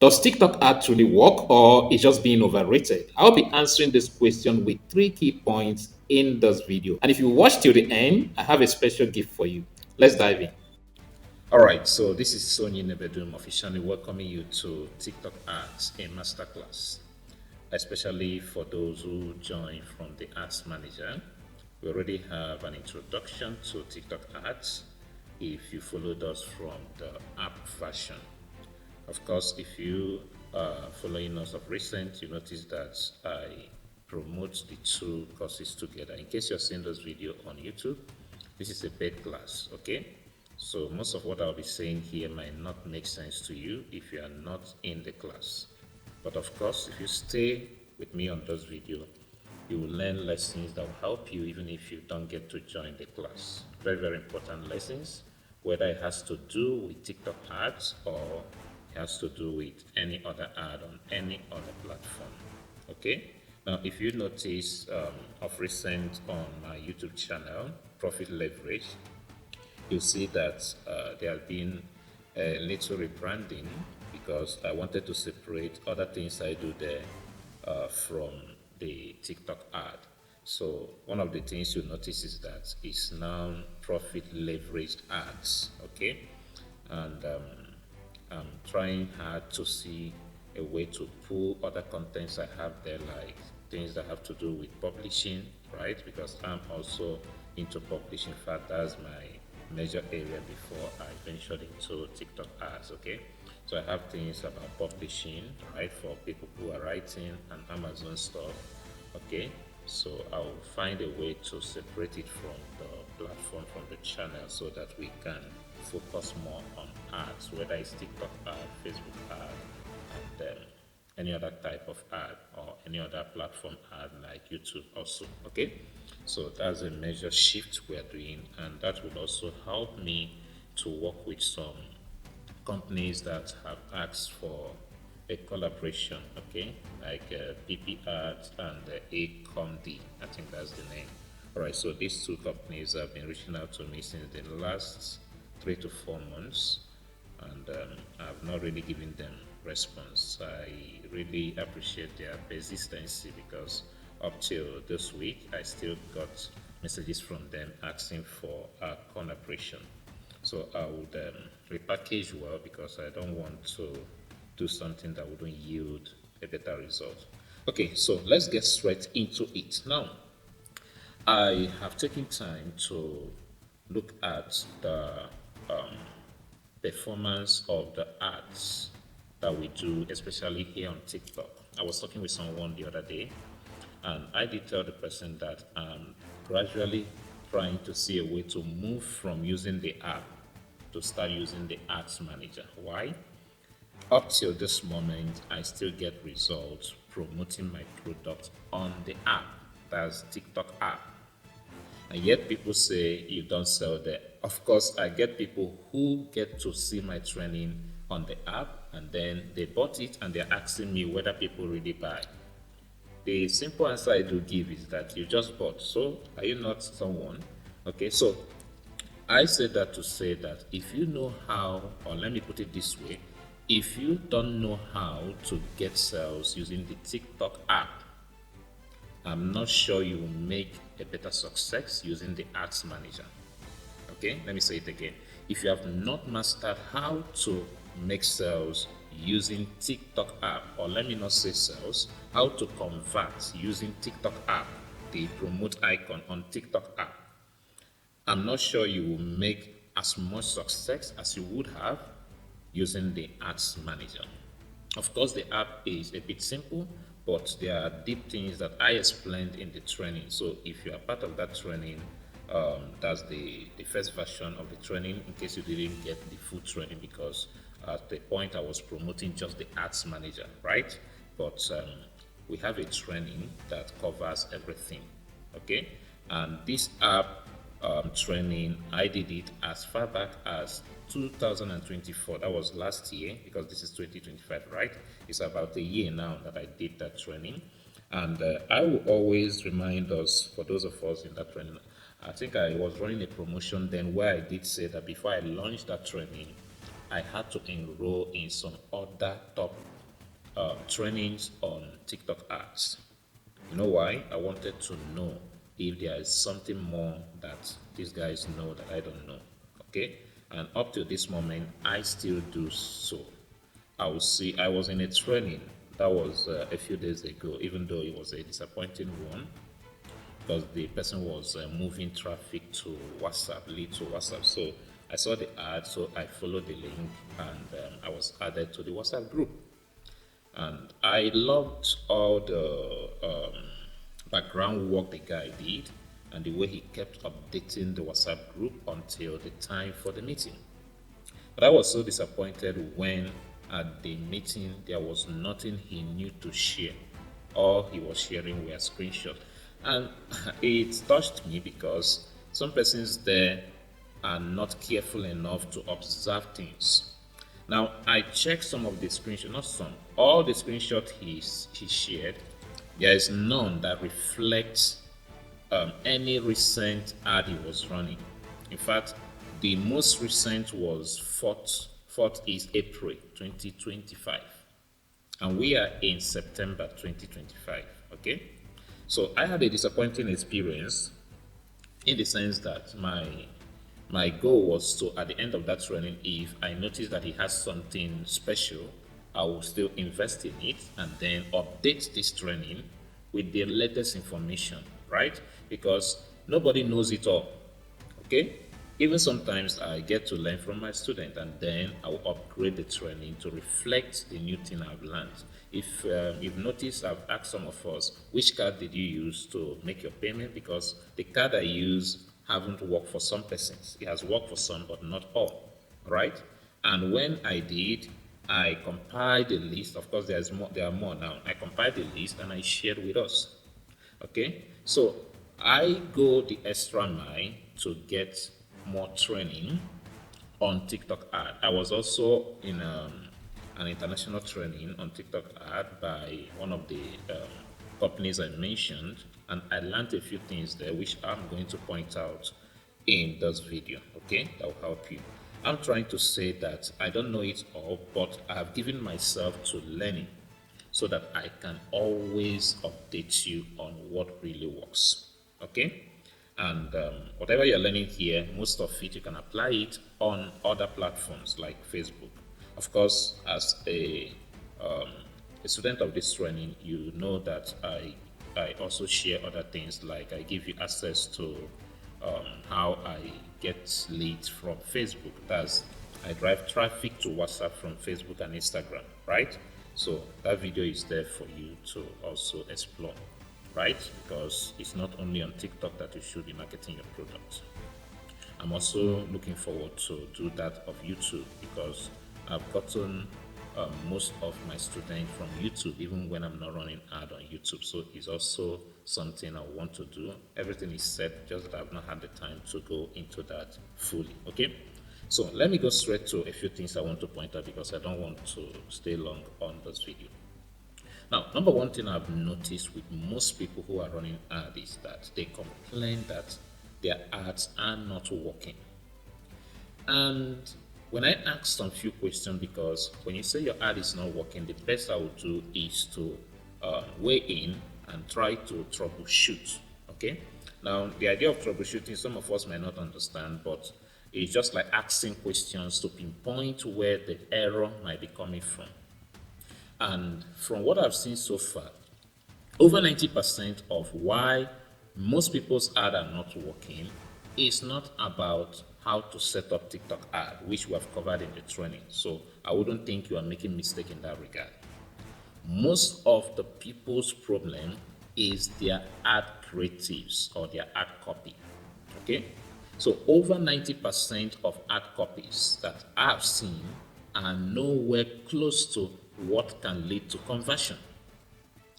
Does TikTok ad truly work or is just being overrated? I'll be answering this question with three key points in this video. And if you watch till the end, I have a special gift for you. Let's dive in. All right, so this is Sonny Nebedum officially welcoming you to TikTok Ads, a masterclass, especially for those who join from the Ads Manager. We already have an introduction to TikTok Ads if you followed us from the app version. Of course, if you are following us of recent, you notice that I promote the two courses together. In case you're seeing this video on YouTube, this is a paid class, okay? So most of what I'll be saying here might not make sense to you if you are not in the class. But of course, if you stay with me on this video, you will learn lessons that will help you even if you don't get to join the class. Very, very important lessons, whether it has to do with TikTok ads or it has to do with any other ad on any other platform. Okay? Now, if you notice of recent on my YouTube channel, Profit Leverage, you'll see that there has been a little rebranding because I wanted to separate other things I do there from the TikTok ad. So one of the things you'll notice is that it's now profit leveraged ads, okay? And I'm trying hard to see a way to pull other contents I have there, like things that have to do with publishing, right? Because I'm also into publishing. In fact, that's my major area before I ventured into TikTok ads, okay? So I have things about publishing, right, for people who are writing and Amazon stuff, okay? So I'll find a way to separate it from the platform, from the channel, so that we can focus more on ads, whether it's TikTok ad, Facebook ad, and any other type of ad or any other platform ad like YouTube also, okay? So that's a major shift we're doing, and that will also help me to work with some companies that have asked for a collaboration, okay, like PP Ads and Acomd, I think that's the name. All right, so these two companies have been reaching out to me since the last 3 to 4 months, and I've not really given them response. I really appreciate their persistency because up till this week, I still got messages from them asking for a collaboration. So I would repackage well because I don't want to do something that wouldn't yield a better result. Okay, so let's get straight into it. Now, I have taken time to look at the performance of the ads that we do, especially here on TikTok. I was talking with someone the other day, and I did tell the person that I'm gradually trying to see a way to move from using the app to start using the ads manager. Why? Up till this moment, I still get results promoting my product on the app. That's TikTok app. And yet people say you don't sell there. Of course, I get people who get to see my training on the app and then they bought it and they're asking me whether people really buy. The simple answer I do give is that you just bought. So are you not someone? Okay, so I say that to say that if you know how, or let me put it this way, if you don't know how to get sales using the TikTok app, I'm not sure you will make a better success using the ads manager. Okay, let me say it again. If you have not mastered how to make sales using TikTok app, or let me not say sales, how to convert using TikTok app, the promote icon on TikTok app, I'm not sure you will make as much success as you would have using the ads manager. Of course, the app is a bit simple, but there are deep things that I explained in the training. So if you are part of that training, that's the first version of the training in case you didn't get the full training, because at the point I was promoting just the ads manager, right? But we have a training that covers everything, okay? And this app training, I did it as far back as 2024. That was last year because this is 2025, right? It's about a year now that I did that training. And I will always remind us, for those of us in that training, I think I was running a promotion then where I did say that before I launched that training, I had to enroll in some other top trainings on TikTok ads. You know why? I wanted to know if there is something more that these guys know that I don't know. Okay, and up to this moment, I still do so. I will see. I was in a training that was a few days ago, even though it was a disappointing one because the person was moving traffic to WhatsApp, lead to WhatsApp. So I saw the ad, so I followed the link, and I was added to the WhatsApp group. And I loved all the background work the guy did and the way he kept updating the WhatsApp group until the time for the meeting. But I was so disappointed when at the meeting there was nothing he knew to share. All he was sharing were screenshots. And it touched me because some persons there are not careful enough to observe things. Now I checked some of the screenshots, not some, all the screenshots he shared. There is none that reflects any recent ad he was running. In fact, the most recent was 4th is April 2025, and we are in September 2025. Okay, so I had a disappointing experience in the sense that my goal was to, at the end of that training, if I notice that he has something special, I will still invest in it and then update this training with the latest information, right? Because nobody knows it all. Okay, even sometimes I get to learn from my student and then I will upgrade the training to reflect the new thing I've learned. If you've noticed, I've asked some of us, which card did you use to make your payment? Because the card I use haven't worked for some persons. It has worked for some, but not all, right? And when I did, I compiled the list. Of course, there are more now. I compiled the list and I shared with us. Okay, so I go the extra mile to get more training on TikTok ad. I was also in an international training on TikTok ad by one of the companies I mentioned, and I learned a few things there which I'm going to point out in this video. Okay, that will help you. I'm trying to say that I don't know it all, but I have given myself to learning so that I can always update you on what really works. Okay? And whatever you're learning here, most of it you can apply it on other platforms like Facebook. Of course, as a student of this training, you know that I also share other things, like I give you access to how I get leads from Facebook. That's, I drive traffic to WhatsApp from Facebook and Instagram, right? So that video is there for you to also explore, right? Because it's not only on TikTok that you should be marketing your product. I'm also looking forward to do that of YouTube because I've gotten most of my students from YouTube, even when I'm not running ad on YouTube. So it's also something I want to do. Everything is set, just that I've not had the time to go into that fully. Okay. So let me go straight to a few things I want to point out because I don't want to stay long on this video. Now, number one thing I've noticed with most people who are running ads is that they complain that their ads are not working. And when I ask some few questions, because when you say your ad is not working, the best I would do is to weigh in and try to troubleshoot. Okay. Now, the idea of troubleshooting, some of us may not understand, but it's just like asking questions to pinpoint where the error might be coming from. And from what I've seen so far, over 90% of why most people's ads are not working is not about how to set up TikTok ad, which we have covered in the training. So I wouldn't think you are making mistake in that regard. Most of the people's problem is their ad creatives or their ad copy. Okay? So over 90% of ad copies that I've seen are nowhere close to what can lead to conversion.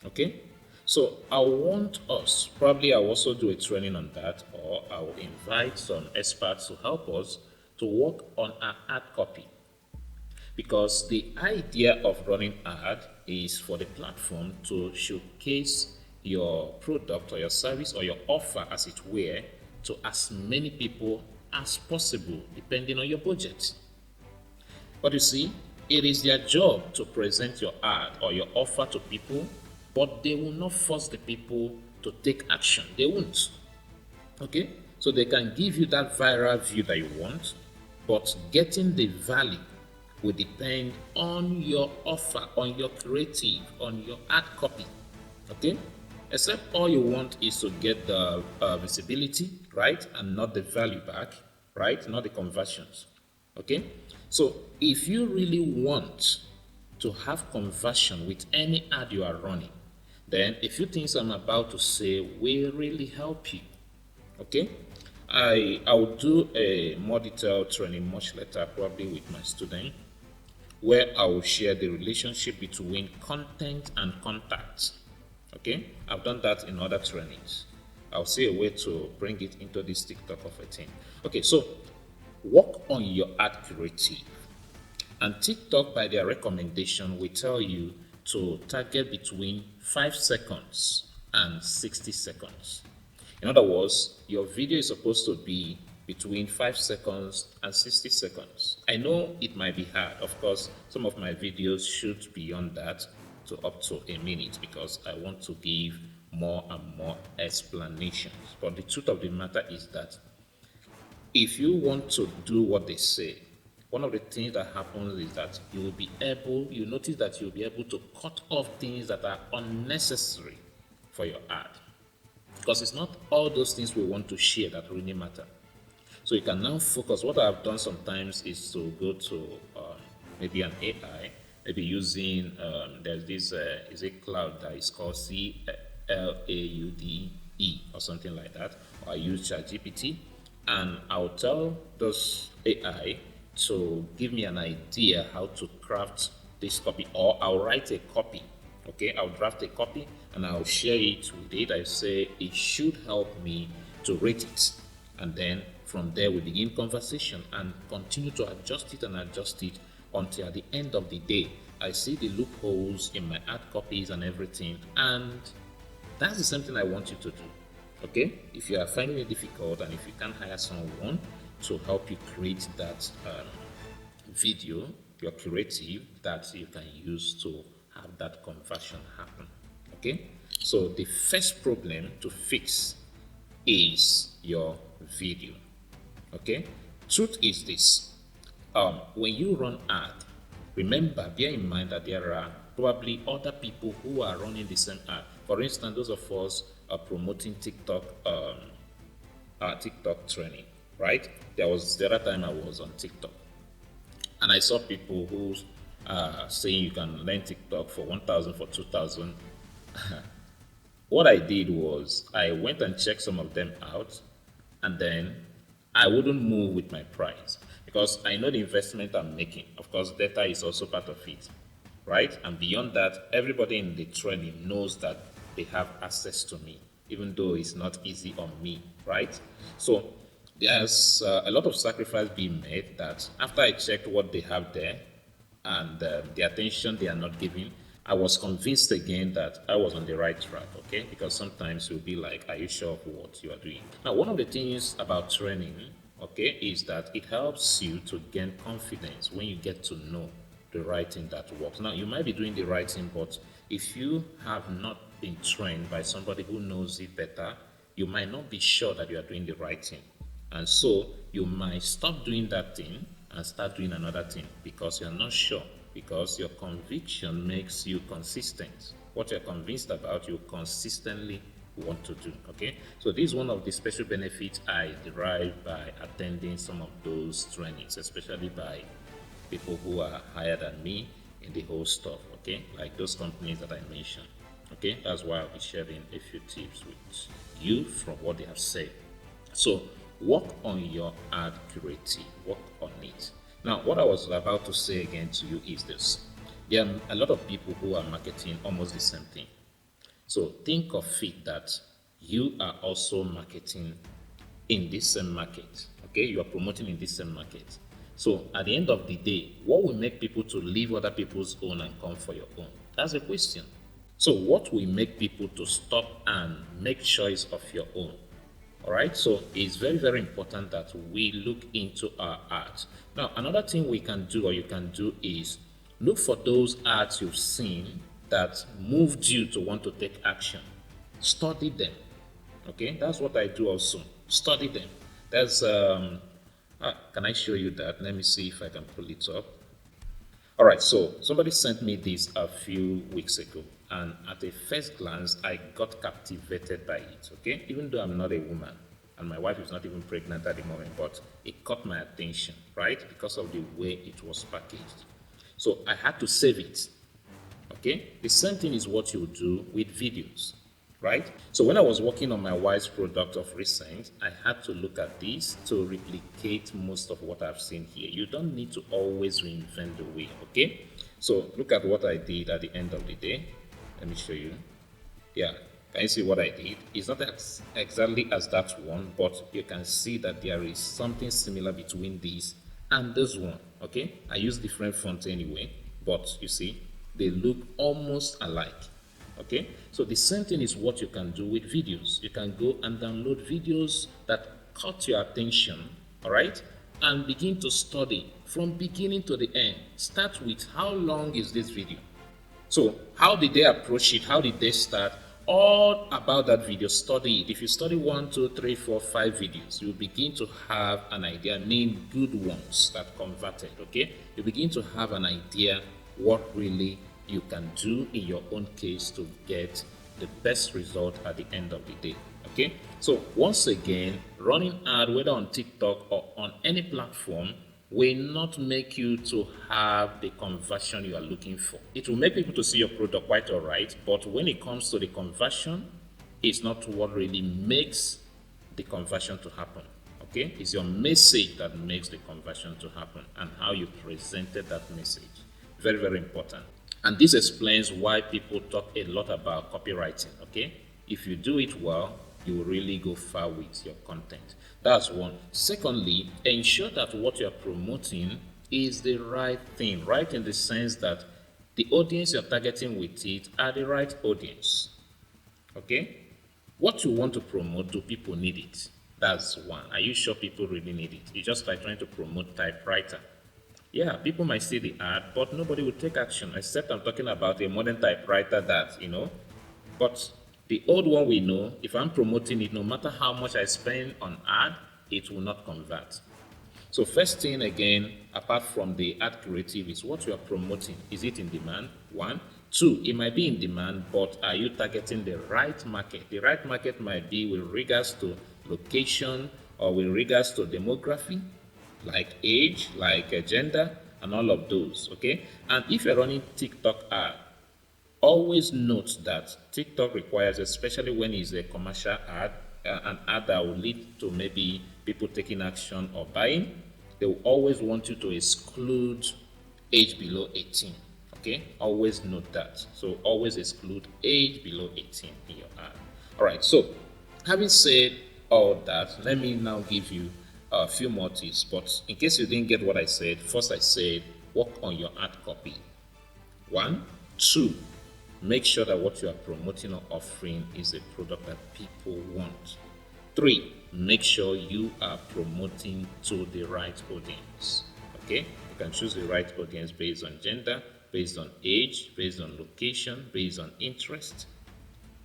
Okay? So I want us, probably I'll also do a training on that, or I'll invite some experts to help us to work on our ad copy. Because the idea of running ad is for the platform to showcase your product or your service or your offer, as it were, to as many people as possible, depending on your budget. But you see, It is their job to present your ad or your offer to people, but they will not force the people to take action. They won't. Okay? So they can give you that viral view that you want, but getting the value will depend on your offer, on your creative, on your ad copy. Okay? Except all you want is to get the visibility, right? And not the value back, right? Not the conversions. Okay? So if you really want to have conversion with any ad you are running, then a few things I'm about to say will really help you. Okay, I will do a more detailed training much later, probably with my student, where I will share the relationship between content and contacts. Okay, I've done that in other trainings. I'll see a way to bring it into this TikTok of a thing. Okay, so work on your ad creative. And TikTok, by their recommendation, will tell you to target between 5 seconds and 60 seconds. In other words, your video is supposed to be between 5 seconds and 60 seconds. I know it might be hard. Of course, some of my videos shoot beyond that to up to a minute because I want to give more and more explanations. But the truth of the matter is that if you want to do what they say, one of the things that happens is that you notice that you'll be able to cut off things that are unnecessary for your ad. Because it's not all those things we want to share that really matter. So you can now focus. What I've done sometimes is to go to maybe an AI, maybe using, there's this, is a cloud that is called CLAUDE or something like that. Or I use ChatGPT and I'll tell those AI to give me an idea how to craft this copy, or I'll write a copy. Okay, I'll draft a copy and I'll share it with it. I say it should help me to rate it, and then from there we begin conversation and continue to adjust it until at the end of the day I see the loopholes in my ad copies and everything, and that's the same thing I want you to do. Okay, if you are finding it difficult and if you can hire someone to help you create that video, your creative that you can use to have that conversion happen. Okay, so the first problem to fix is your video. Okay, truth is this: when you run ad, remember, bear in mind that there are probably other people who are running the same ad. For instance, those of us are promoting TikTok, TikTok training, right? There was the other time I was on TikTok, and I saw people who saying you can learn TikTok for 1,000, for 2,000. What I did was I went and checked some of them out, and then I wouldn't move with my price because I know the investment I'm making. Of course, data is also part of it, right? And beyond that, everybody in the training knows that they have access to me, even though it's not easy on me, right? So there's a lot of sacrifice being made that after I checked what they have there and the attention they are not giving, I was convinced again that I was on the right track, okay? Because sometimes you'll be like, are you sure of what you are doing? Now, one of the things about training, okay, is that it helps you to gain confidence when you get to know the right thing that works. Now, you might be doing the right thing, but if you have not been trained by somebody who knows it better, you might not be sure that you are doing the right thing. And so you might stop doing that thing and start doing another thing because you're not sure, because your conviction makes you consistent. What you're convinced about, you consistently want to do. Okay, so this is one of the special benefits I derive by attending some of those trainings, especially by people who are higher than me in the whole stuff. Okay, like those companies that I mentioned. Okay, that's why I'll be sharing a few tips with you from what they have said. So work on your ad creative, work on it. Now, what I was about to say again to you is this: there are a lot of people who are marketing almost the same thing. So think of it that you are also marketing in this same market. Okay, you are promoting in this same market. So at the end of the day, what will make people to leave other people's own and come for your own? That's a question. So what will make people to stop and make choice of your own? All right, so it's very, very important that we look into our ads. Now, another thing we can do or you can do is Look for those ads you've seen that moved you to want to take action. Study them. Okay, that's what I do also. Study them. That's can I show you that? Let me see if I can pull it up. All right, so somebody sent me this a few weeks ago, and at a first glance, I got captivated by it. Okay, even though I'm not a woman, and my wife is not even pregnant at the moment, but it caught my attention, right, because of the way it was packaged. So I had to save it. Okay, the same thing is what you do with videos, right? So when I was working on my wife's product of recent, I had to look at this to replicate most of what I've seen here. You don't need to always reinvent the wheel. Okay, so look at what I did at the end of the day. Let me show you. Yeah, can you see what I did? It's not exactly as that one, but you can see that there is something similar between this and this one. Okay, I use different fonts anyway, but you see they look almost alike. Okay, so the same thing is what you can do with videos. You can go and download videos that caught your attention, all right, and begin to study from beginning to the end. Start with how long is this video. So how did they approach it? How did they start? All about that video, study it. If you study 1, 2, 3, 4, 5 videos, you begin to have an idea, name good ones that converted, okay? You begin to have an idea what really you can do in your own case to get the best result at the end of the day, okay? So once again, running ad, whether on TikTok or on any platform, will not make you to have the conversion you are looking for. It will make people to see your product quite all right, but when it comes to the conversion, it's not what really makes the conversion to happen. Okay, it's your message that makes the conversion to happen and how you presented that message. Very, very important. And this explains why people talk a lot about copywriting. Okay, if you do it well, you will really go far with your content. That's one. Secondly, ensure that what you're promoting is the right thing, right, in the sense that the audience you're targeting with it are the right audience. Okay? What you want to promote, do people need it? That's one. Are you sure people really need it? It's just like trying to promote typewriter. Yeah, people might see the ad, but nobody will take action, except I'm talking about a modern typewriter that, but the old one we know, if I'm promoting it, no matter how much I spend on ad, it will not convert. So first thing again, apart from the ad creative, is what you are promoting. Is it in demand? One. Two, it might be in demand, but are you targeting the right market? The right market might be with regards to location or with regards to demography, like age, like gender, and all of those, okay? And if you're running TikTok ad, always note that TikTok requires, especially when it's a commercial ad, an ad that will lead to maybe people taking action or buying, they will always want you to exclude age below 18. Okay, always note that. So always exclude age below 18 in your ad. All right, so having said all that, let me now give you a few more tips. But in case you didn't get what I said, first I said work on your ad copy. One. Two, make sure that what you are promoting or offering is a product that people want. Three, make sure you are promoting to the right audience. Okay, you can choose the right audience based on gender, based on age, based on location, based on interest,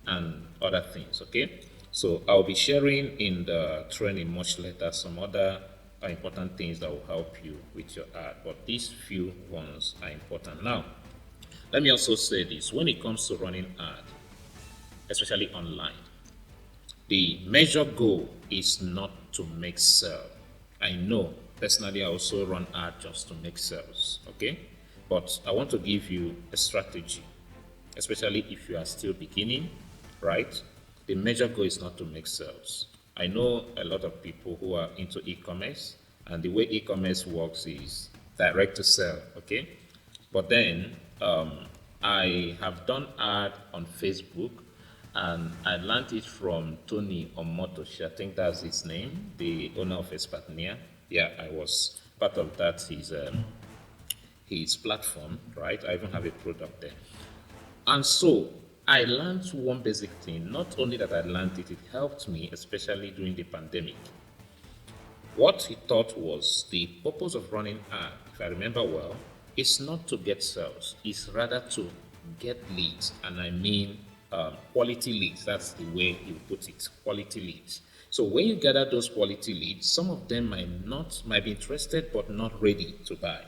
and other things. Okay, so I'll be sharing in the training much later some other important things that will help you with your ad, but these few ones are important. Now, let me also say this: when it comes to running ad, especially online, the major goal is not to make sales. I know personally I also run ad just to make sales, okay? But I want to give you a strategy, especially if you are still beginning, right? The major goal is not to make sales. I know a lot of people who are into e-commerce, and the way e-commerce works is direct to sell, okay? But then I have done ad on Facebook, and I learned it from Tony Omotoshi. I think that's his name, the owner of Expertnia. Yeah, I was part of that, his platform, right? I even have a product there. And so I learned one basic thing. Not only that I learned it, it helped me, especially during the pandemic. What he thought was the purpose of running ad, if I remember well, It's not to get sales, it's rather to get leads. And I mean quality leads. That's the way you put it, quality leads. So when you gather those quality leads, some of them might be interested but not ready to buy.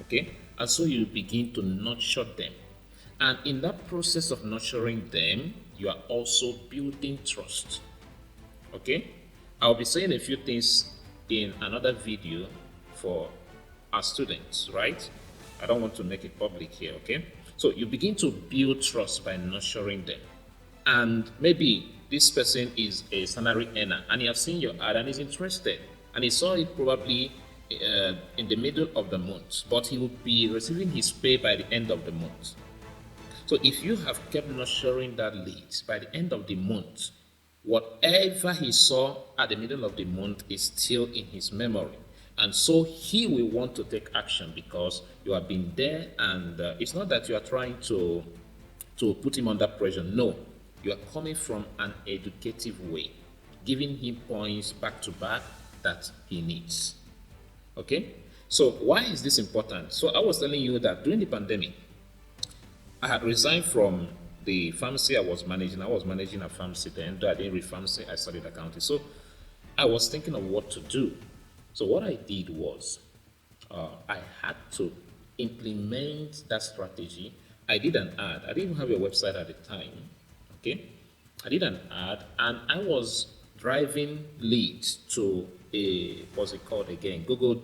Okay? And so you begin to nurture them. And in that process of nurturing them, you are also building trust. Okay? I'll be saying a few things in another video for our students, right? I don't want to make it public here, okay? So you begin to build trust by nurturing them. And maybe this person is a salary earner and he has seen your ad and is interested. And he saw it probably in the middle of the month, but he will be receiving his pay by the end of the month. So if you have kept nurturing that lead, by the end of the month, whatever he saw at the middle of the month is still in his memory. And so he will want to take action because you have been there, and it's not that you are trying to put him under pressure. No, you are coming from an educative way, giving him points back to back that he needs. Okay? So why is this important? So I was telling you that during the pandemic, I had resigned from the pharmacy I was managing. I was managing a pharmacy then, though I didn't read pharmacy, I studied accounting. So I was thinking of what to do. So what I did was I had to implement that strategy. I did an ad. I didn't have a website at the time. Okay, I did an ad, and I was driving leads to a, what's it called again? Google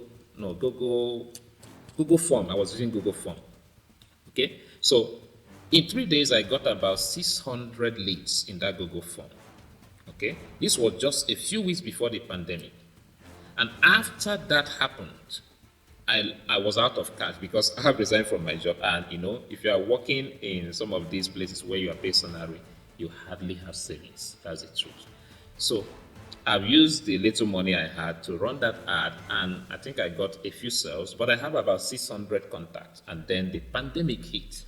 Form. I was using Google Form. Okay, so in 3 days I got about 600 leads in that Google Form. Okay, this was just a few weeks before the pandemic. And after that happened, I was out of cash because I have resigned from my job. And if you are working in some of these places where you are paid salary, you hardly have savings. That's the truth. So I've used the little money I had to run that ad, and I think I got a few sales, but I have about 600 contacts. And then the pandemic hit.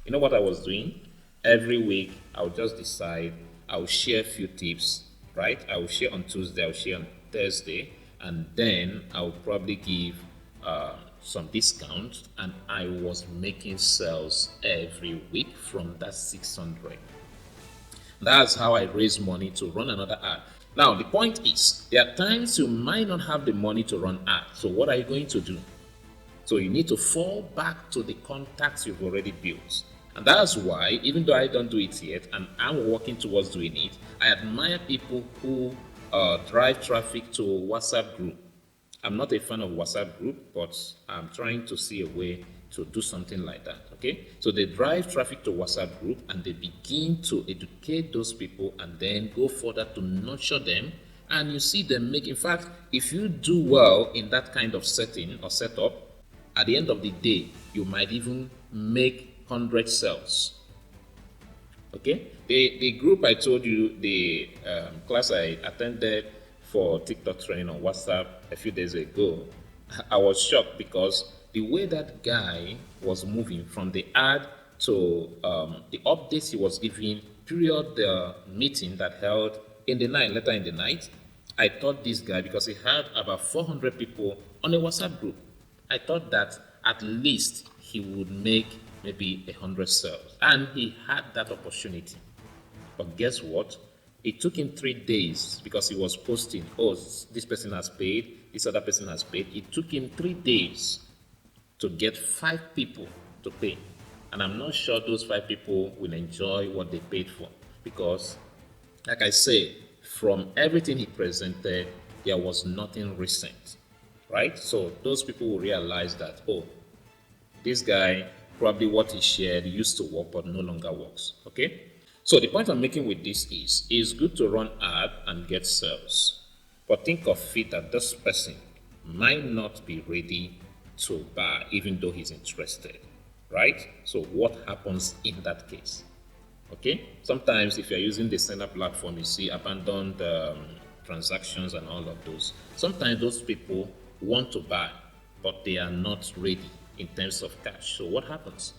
You know what I was doing? Every week, I'll just decide, I'll share a few tips, right? I will share on Tuesday, I'll share on Thursday, and then I'll probably give some discounts, and I was making sales every week from that 600. That's how I raise money to run another ad. Now, the point is, there are times you might not have the money to run ads. So what are you going to do? So you need to fall back to the contacts you've already built. And that's why, even though I don't do it yet, and I'm working towards doing it, I admire people who drive traffic to WhatsApp group. I'm not a fan of WhatsApp group, but I'm trying to see a way to do something like that. Okay, so they drive traffic to WhatsApp group and they begin to educate those people and then go further to nurture them, and you see them make. In fact, if you do well in that kind of setting or setup, at the end of the day, you might even make 100 sales. Okay, the group I told you, the class I attended for TikTok training on WhatsApp a few days ago, I was shocked because the way that guy was moving from the ad to the updates he was giving, period the meeting that held in the night, later in the night, I thought this guy, because he had about 400 people on a WhatsApp group, I thought that at least he would make maybe 100 sales. And he had that opportunity. But guess what? It took him 3 days because he was posting, oh, this person has paid, this other person has paid. It took him 3 days to get 5 people to pay. And I'm not sure those 5 people will enjoy what they paid for, because, like I say, from everything he presented, there was nothing recent, right? So those people will realize that, oh, this guy, probably what he shared used to work but no longer works. Okay, so the point I'm making with this is, it's good to run ad and get sales, but think of it that this person might not be ready to buy even though he's interested, right? So what happens in that case? Okay, sometimes if you're using the standard platform, you see abandoned transactions and all of those. Sometimes those people want to buy but they are not ready in terms of cash. So what happens?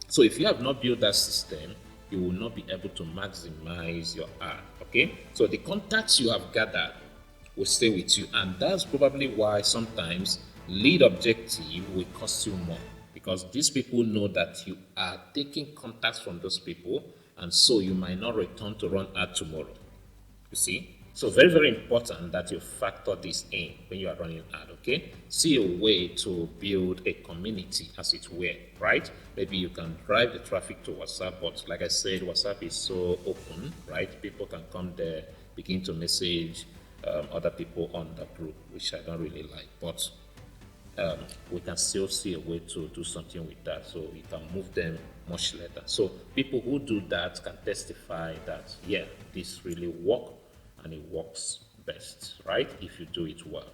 So if you have not built that system, you will not be able to maximize your ad. Okay, so the contacts you have gathered will stay with you, and that's probably why sometimes lead objective will cost you more because these people know that you are taking contacts from those people, and so you might not return to run ad tomorrow. You see? So very, very important that you factor this in when you are running ad, okay? See a way to build a community as it were, right? Maybe you can drive the traffic to WhatsApp, but like I said, WhatsApp is so open, right? People can come there, begin to message other people on the group, which I don't really like. But we can still see a way to do something with that, so we can move them much later. So people who do that can testify that, yeah, this really works and it works best, right, if you do it well.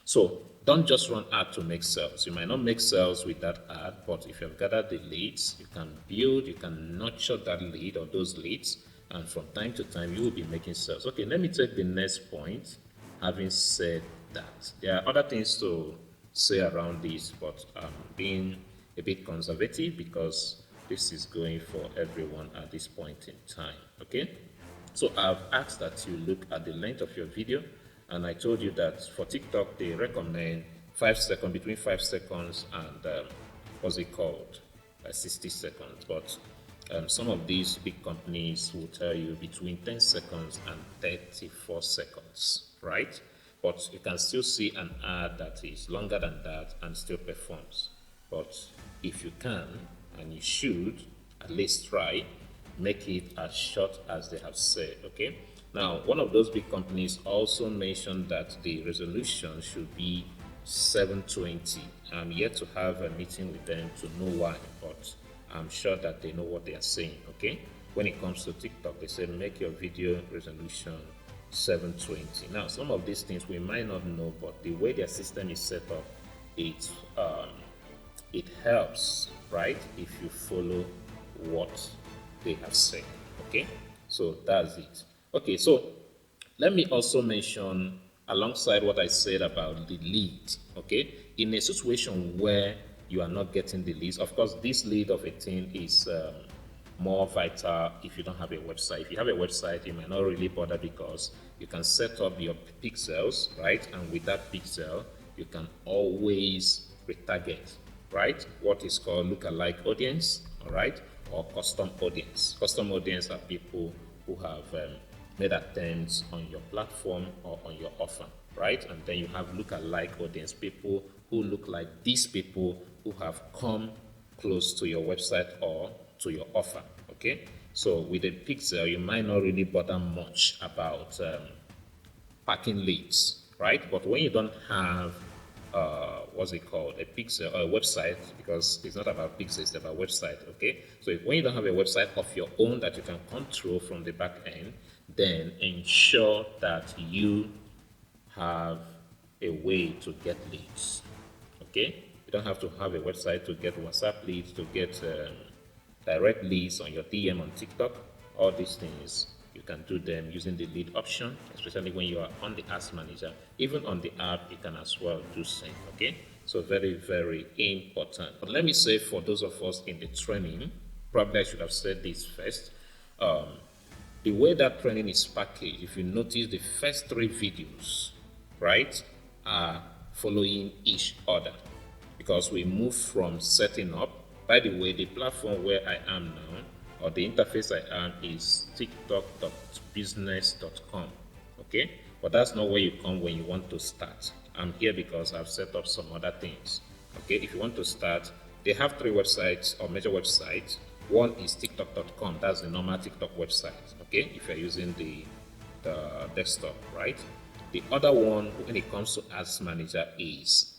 So don't just run ad to make sales. You might not make sales with that ad, but if you've gathered the leads, you can build, you can nurture that lead or those leads, and from time to time you will be making sales. Okay, let me take the next point. Having said that, there are other things to say around this, but I'm being a bit conservative because this is going for everyone at this point in time. Okay, so I've asked that you look at the length of your video, and I told you that for TikTok they recommend 5 seconds, between 5 seconds and what's it called, 60 seconds. But some of these big companies will tell you between 10 seconds and 34 seconds, right? But you can still see an ad that is longer than that and still performs. But if you can, and you should, at least try, make it as short as they have said, okay? Now, one of those big companies also mentioned that the resolution should be 720. I'm yet to have a meeting with them to know why, but I'm sure that they know what they are saying, okay? When it comes to TikTok, they say make your video resolution 720. Now, some of these things we might not know, but the way their system is set up, it helps, right, if you follow what they have said, okay? So that's it. Okay, so let me also mention, alongside what I said about the lead, okay, in a situation where you are not getting the leads, of course, this lead of a thing is more vital if you don't have a website. If you have a website, you might not really bother because you can set up your pixels, right? And with that pixel, you can always retarget, right? What is called lookalike audience, all right? Or custom audience. Custom audience are people who have made attempts on your platform or on your offer, right? And then you have lookalike audience, people who look like these people who have come close to your website or to your offer, okay? So with a pixel, you might not really bother much about packing leads, right? But when you don't have what's it called, a pixel or a website, because it's not about pixels, it's about website, okay? So when you don't have a website of your own that you can control from the back end, then ensure that you have a way to get leads, okay? You don't have to have a website to get WhatsApp leads, to get direct leads on your DM on TikTok. All these things, you can do them using the lead option, especially when you are on the ads manager. Even on the app, you can as well do same, okay? So very, very important. But let me say, for those of us in the training, probably I should have said this first. The way that training is packaged, if you notice, the first 3 videos, right, are following each other because we move from setting up. By the way, the platform where I am now, or the interface I am, is tiktok.business.com, okay? But that's not where you come when you want to start. I'm here because I've set up some other things, okay? If you want to start, they have 3 websites or major websites. One is tiktok.com, that's the normal TikTok website, okay? If you're using the desktop, right? The other one, when it comes to ads manager, is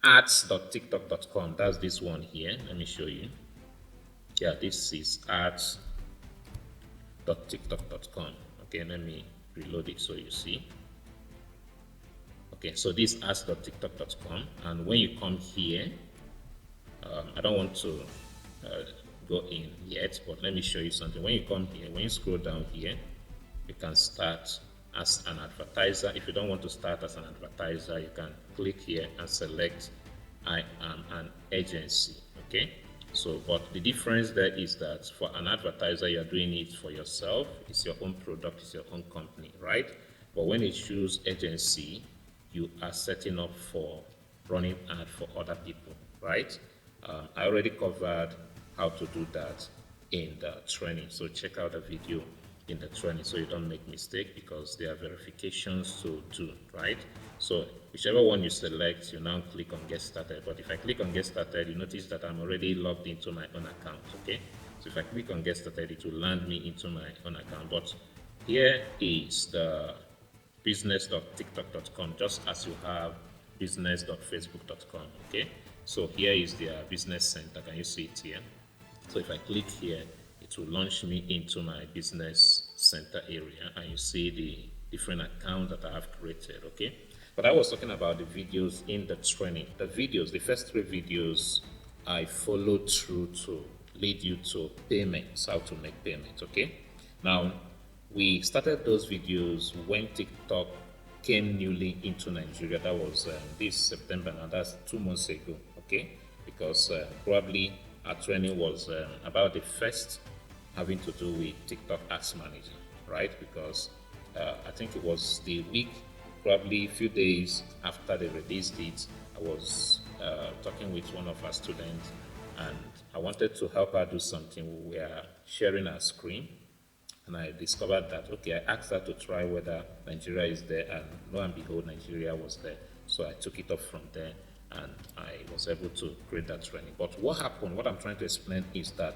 ads.tiktok.com. That's this one here. Let me show you. Yeah, this is ads.tiktok.com. Okay, let me reload it so you see. Okay, so this ads.tiktok.com, and when you come here, I don't want to go in yet, but let me show you something. When you come here, when you scroll down here, you can start as an advertiser. If you don't want to start as an advertiser, you can click here and select I am an agency, okay? So, but the difference there is that for an advertiser, you're doing it for yourself. It's your own product, it's your own company, right? But when you choose agency, you are setting up for running ad for other people, right? I already covered how to do that in the training. So check out the video in the training so you don't make mistake, because there are verifications to do, right? So whichever one you select, you now click on get started. But if I click on get started, you notice that I'm already logged into my own account, okay? So if I click on get started, it will land me into my own account. But here is the business.tiktok.com, just as you have business.facebook.com. Okay, so here is their business center. Can you see it here? So if I click here, it will launch me into my business center area, and you see the different accounts that I have created. Okay, but I was talking about the videos in the training. The videos, the first three videos, I followed through to lead you to payments, how to make payments. Okay, now we started those videos when TikTok came newly into Nigeria. That was this September, now that's 2 months ago. Okay, because probably our training was about the first having to do with TikTok Ads Manager, right? Because I think it was the week, probably a few days after they released it, I was talking with one of our students, and I wanted to help her do something. We were sharing our screen, and I discovered that, okay, I asked her to try whether Nigeria is there, and lo and behold, Nigeria was there. So I took it up from there, and I was able to create that training. But what happened, what I'm trying to explain is that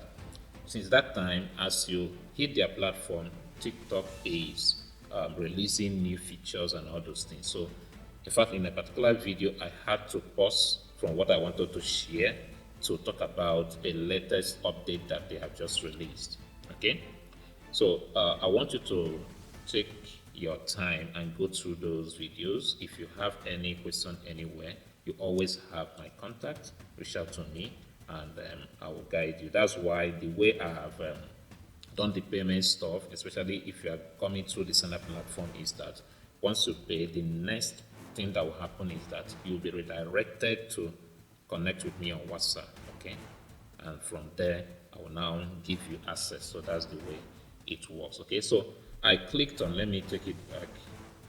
since that time, as you hit their platform, TikTok is releasing new features and all those things. So in fact, in a particular video, I had to pause from what I wanted to share to talk about a latest update that they have just released. Okay, so I want you to take your time and go through those videos. If you have any question anywhere, you always have my contact. Reach out to me, and I will guide you. That's why the way I have done the payment stuff, especially if you are coming through the Sender platform, is that once you pay, the next thing that will happen is that you'll be redirected to connect with me on WhatsApp. Okay, and from there I will now give you access. So that's the way it works. Okay, so I clicked on, let me take it back,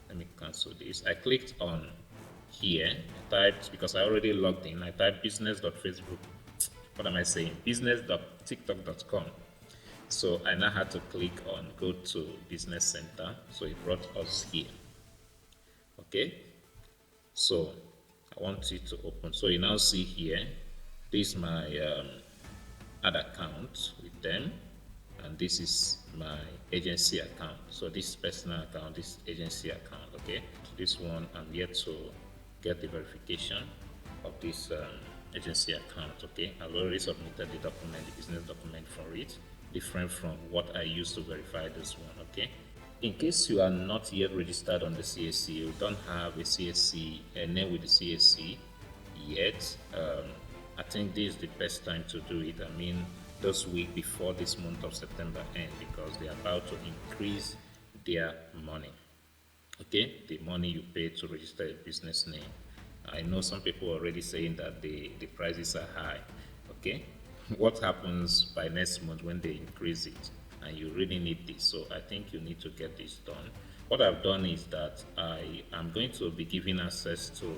let me cancel this. I clicked on here, I typed, because I already logged in, I typed business.facebook, what am I saying, business.tiktok.com. So I now had to click on go to business center, so it brought us here. Okay, so I want you to open. So you now see here, this is my ad account with them, and this is my agency account. So this is personal account, this agency account. Okay, this one I'm yet to get the verification of this agency account. Okay, I've already submitted the document, the business document for it, different from what I used to verify this one. Okay, in case you are not yet registered on the CAC, you don't have a CAC, a name with the CAC yet, I think this is the best time to do it. I mean, this week before this month of September end, because they are about to increase their money. Okay, the money you pay to register a business name. I know some people are already saying that the prices are high. Okay, what happens by next month when they increase it and you really need this? So I think you need to get this done. What I've done is that I am going to be giving access to,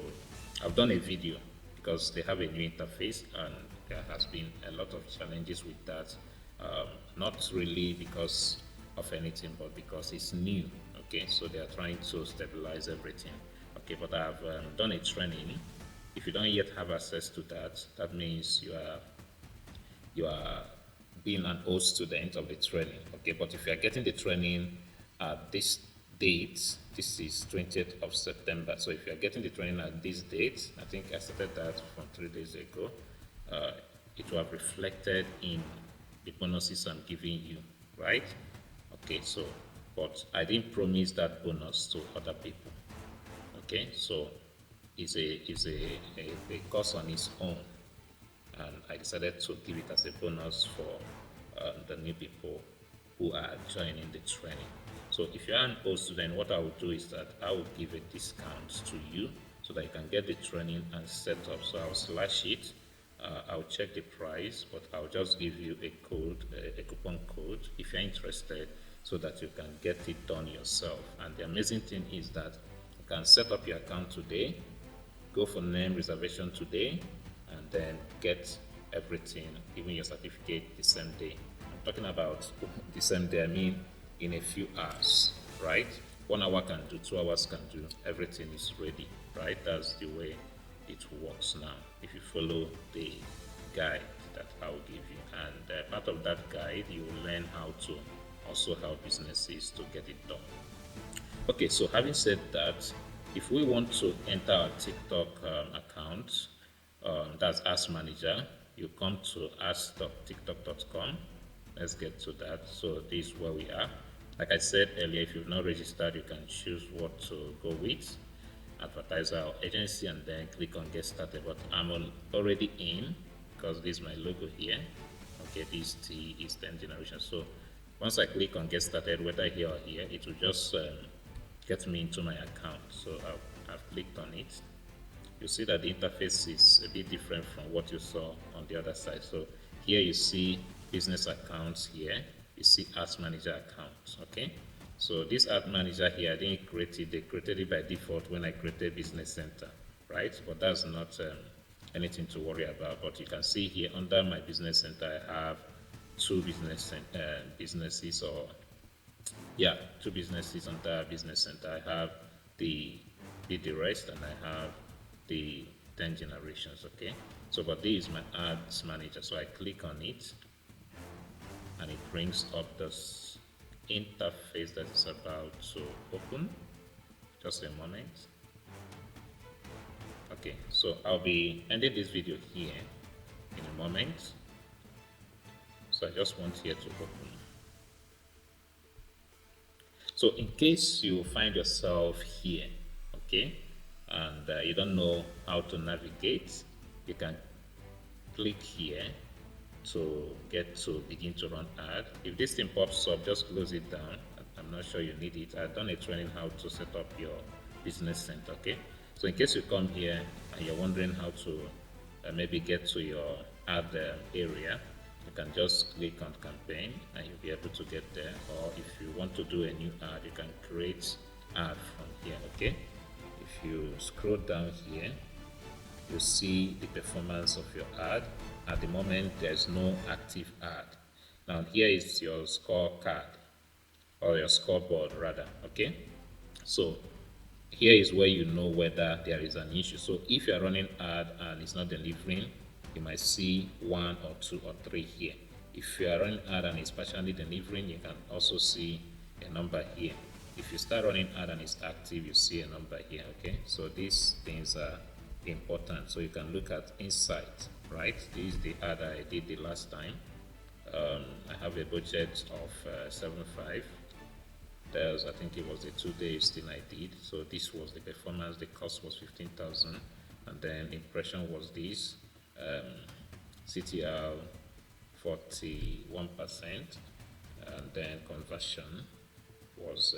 I've done a video because they have a new interface and there has been a lot of challenges with that. Not really because of anything, but because it's new. Okay, so they are trying to stabilize everything. Okay, but I've done a training. If you don't yet have access to that, that means you are being an old student of the training. Okay, but if you are getting the training at this date, this is 20th of September. So if you are getting the training at this date, I think I started that from 3 days ago, it will have reflected in the bonuses I'm giving you, right? Okay, so, but I didn't promise that bonus to other people. Okay, so it's a course on its own, and I decided to give it as a bonus for the new people who are joining the training. So if you're an old student, what I will do is that I will give a discount to you so that you can get the training and set up. So I'll slash it, I'll check the price, but I'll just give you a code, a coupon code if you're interested, so that you can get it done yourself. And the amazing thing is that you can set up your account today, go for name reservation today, and then get everything, even your certificate, the same day. I'm talking about the same day, I mean in a few hours, right? 1 hour can do, 2 hours can do, everything is ready, right? That's the way it works now if you follow the guide that I'll give you. And part of that guide, you will learn how to also help businesses to get it done. Okay, so having said that, if we want to enter our TikTok account, that's Ask Manager, you come to ask.tiktok.com. Let's get to that. So this is where we are. Like I said earlier, if you've not registered, you can choose what to go with, advertiser or agency, and then click on get started. But I'm already in because this is my logo here. Okay, this T is 10 generation. So once I click on get started, whether here or here, it will just get me into my account. So I've clicked on it. You see that the interface is a bit different from what you saw on the other side. So here you see business accounts here, you see Ads Manager accounts. Okay, so this Ad Manager here, I didn't create it, they created it by default when I created Business Center, right? But that's not anything to worry about. But you can see here under my Business Center, I have two businesses, or yeah, two businesses under Business Center. I have the Beat the Rest, and I have the 10 generations. Okay, so but this is my Ads Manager. So I click on it, and it brings up this interface that is about to open. Just a moment. Okay, so I'll be ending this video here in a moment. So I just want here to open. So in case you find yourself here, okay, and you don't know how to navigate, you can click here to get to begin to run ad. If this thing pops up, just close it down. I'm not sure you need it. I've done a training how to set up your business center. Okay, so in case you come here and you're wondering how to maybe get to your ad area, you can just click on campaign and you'll be able to get there. Or if you want to do a new ad, you can create ad from here. Okay, if you scroll down here, you see the performance of your ad. At the moment, there's no active ad. Now here is your scorecard, or your scoreboard rather. Okay, so here is where you know whether there is an issue. So if you are running ad and it's not delivering, you might see 1 or 2 or 3 here. If you are running ad and it's partially delivering, you can also see a number here. If you start running ad and it's active, you see a number here. Okay, so these things are important. So you can look at insight, right? This is the ad I did the last time. I have a budget of 7.5. I think it was the 2 days thing I did. So this was the performance. The cost was 15,000, and then impression was this. CTR 41%, and then conversion was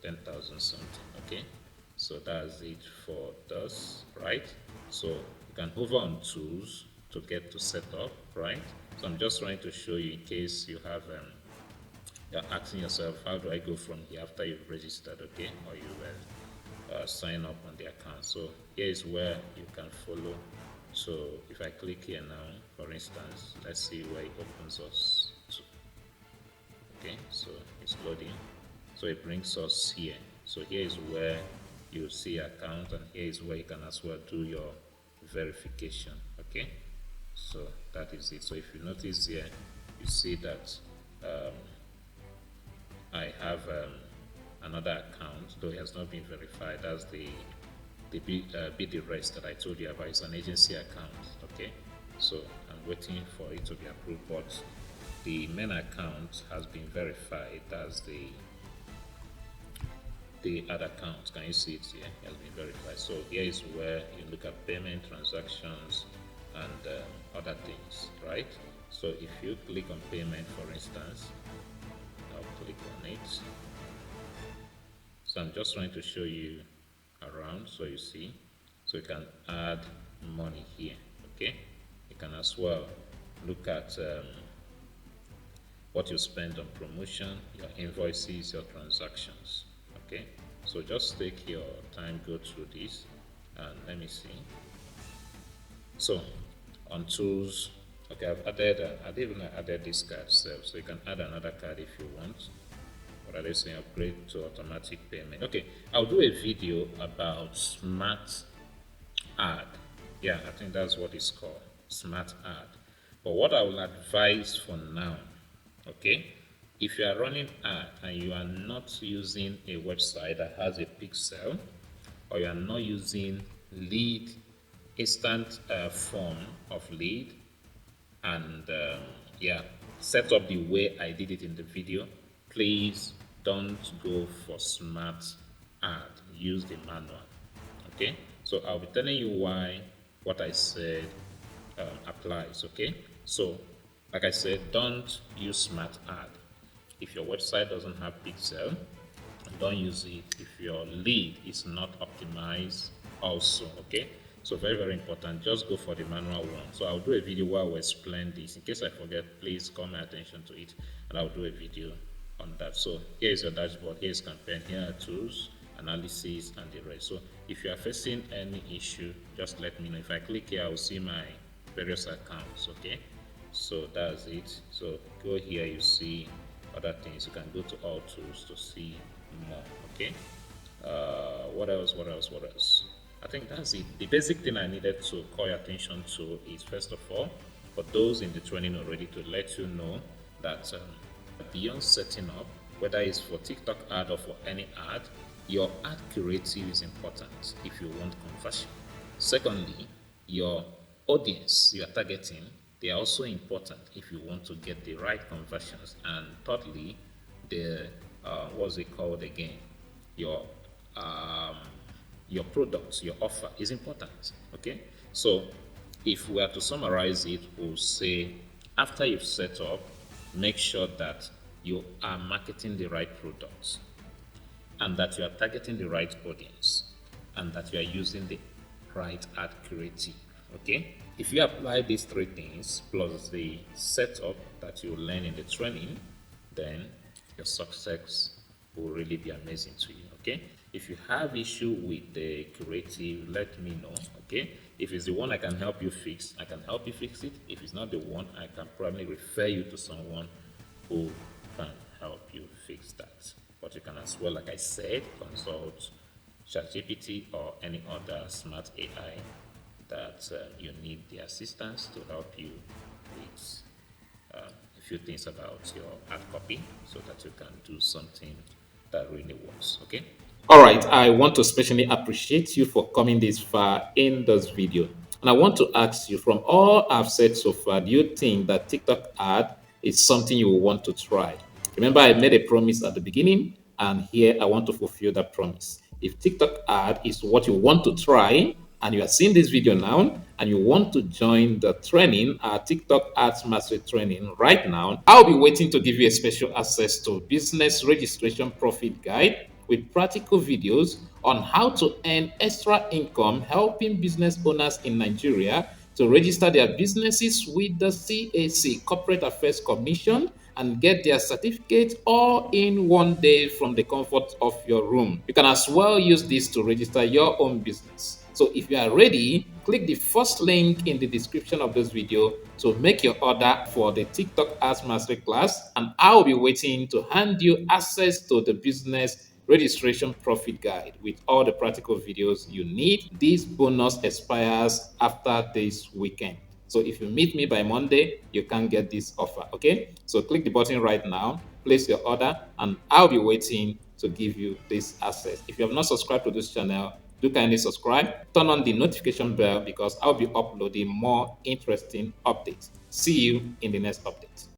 10,000 something. Okay, so that's it for this, right? So you can hover on tools to get to setup, right? So I'm just trying to show you in case you have you're asking yourself, how do I go from here after you've registered, okay, or you sign up on the account. So here is where you can follow. So if I click here now, for instance, let's see where it opens us to. Okay, so it's loading. So it brings us here. So here is where you see account, and here is where you can as well do your verification. Okay, so that is it. So if you notice here, you see that I have another account, though it has not been verified. That's the Beat the Rest that I told you about. It's an agency account. Okay, so I'm waiting for it to be approved, but the main account has been verified. That's the other account. Can you see it here? It has been verified. So here is where you look at payment, transactions, and other things, right? So if you click on payment, for instance, I'll click on it. So I'm just trying to show you around so you see. So you can add money here. Okay, you can as well look at what you spend on promotion, your invoices, your transactions. Okay, so just take your time, go through this, And let me see. So on tools, okay, I've added, I didn't even added this card itself, so you can add another card if you want. What are they saying? Upgrade to automatic payment. Okay, I'll do a video about smart ad. Yeah, I think that's what it's called, smart ad. But what I will advise for now, okay, if you are running ad and you are not using a website that has a pixel, or you are not using lead instant form of lead, and yeah, set up the way I did it in the video, please don't go for smart ad, use the manual. Okay, so I'll be telling you why what I said applies. Okay, so like I said, don't use smart ad if your website doesn't have pixel. Don't use it if your lead is not optimized also. Okay, so very very important, just go for the manual one. So I'll do a video where I will explain this. In case I forget, please call my attention to it and I'll do a video on that. So here is your dashboard, here is campaign, here are tools, analysis, and the rest. So if you are facing any issue, just let me know. If I click here, I will see my various accounts. Okay, so that's it. So go here, you see other things. You can go to all tools to see more. Okay, what else? I think that's it. The basic thing I needed to call your attention to is, first of all, for those in the training already, to let you know that beyond setting up, whether it's for TikTok ad or for any ad, your ad creative is important if you want conversion. Secondly, your audience you are targeting, they are also important if you want to get the right conversions. And thirdly, the what's it called again, your um, your products, your offer is important. Okay, so if we are to summarize it, we'll say after you've set up, make sure that you are marketing the right products, and that you are targeting the right audience, and that you are using the right ad creative. Okay, if you apply these three things plus the setup that you learn in the training, then your success will really be amazing to you. Okay, if you have issue with the creative, let me know. Okay, if it's the one I can help you fix, I can help you fix it. If it's not the one, I can probably refer you to someone who can help you fix that. But you can as well, like I said, consult ChatGPT or any other smart AI that you need the assistance to help you with a few things about your ad copy, so that you can do something that really works. Okay. All right, I want to especially appreciate you for coming this far in this video. And I want to ask you, from all I've said so far, do you think that TikTok ad is something you will want to try? Remember, I made a promise at the beginning, and here I want to fulfill that promise. If TikTok ad is what you want to try, and you are seeing this video now, and you want to join the training, our TikTok Ads Mastery training right now, I'll be waiting to give you a special access to Business Registration Profit Guide with practical videos on how to earn extra income helping business owners in Nigeria to register their businesses with the CAC, Corporate Affairs Commission, and get their certificate all in one day from the comfort of your room. You can as well use this to register your own business. So if you are ready, click the first link in the description of this video to make your order for the TikTok Ads Mastery class, and I'll be waiting to hand you access to the business registration profit guide with all the practical videos you need. This bonus expires after this weekend. So if you meet me by Monday, you can get this offer. Okay, so click the button right now, place your order, and I'll be waiting to give you this access. If you have not subscribed to this channel, do kindly subscribe, turn on the notification bell, because I'll be uploading more interesting updates. See you in the next update.